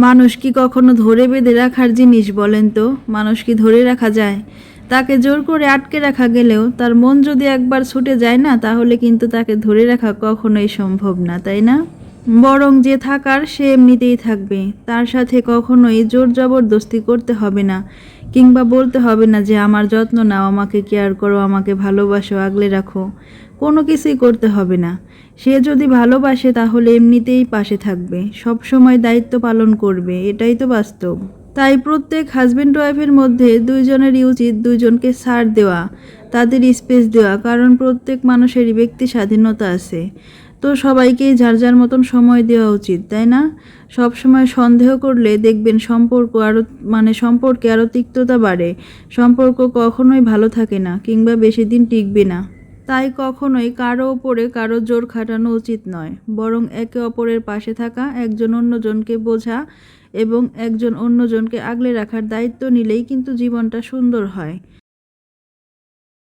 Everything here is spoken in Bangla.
মানুষ কি কখনো ধরে বেঁধে রাখার জিনিস বলেন তো? মানুষ কি ধরে রাখা যায়? তাকে জোর করে আটকে রাখা গেলেও তার মন যদি একবার ছুটে যায় না, তাহলে কিন্তু তাকে ধরে রাখা কখনোই সম্ভব না, তাই না? বরং যে থাকার সে এমনিতেই থাকবে। তার সাথে কখনোই জোর জবরদস্তি করতে হবে না, কিংবা বলতে হবে না যে আমার যত্ন নাও, আমাকে কেয়ার করো, আমাকে ভালোবাসো, আগলে রাখো। কোনো কিছুই করতে হবে না। সে যদি ভালোবাসে তাহলে এমনিতেই পাশে থাকবে, সব সময় দায়িত্ব পালন করবে, এটাই তো বাস্তব। তাই প্রত্যেক হাজব্যান্ড ওয়াইফের মধ্যে দুইজনেরই উচিত দুইজনকে ছাড় দেওয়া, তাদের স্পেস দেওয়া, কারণ প্রত্যেক মানুষেরই ব্যক্তি স্বাধীনতা আছে। তো সবাইকেই যার যার মতন সময় দেওয়া উচিত, তাই না? সব সময় সন্দেহ করলে দেখবেন সম্পর্কে আরও তিক্ততা বাড়ে। সম্পর্ক কখনোই ভালো থাকে না, কিংবা বেশি দিন টিকবে না। তাই কখনোই কারো ওপরে কারো জোর খাটানো উচিত নয়, বরং একে অপরের পাশে থাকা, একজন অন্যজনকে বোঝা এবং একজন অন্যজনকে আগলে রাখার দায়িত্ব নিলেই কিন্তু জীবনটা সুন্দর হয়।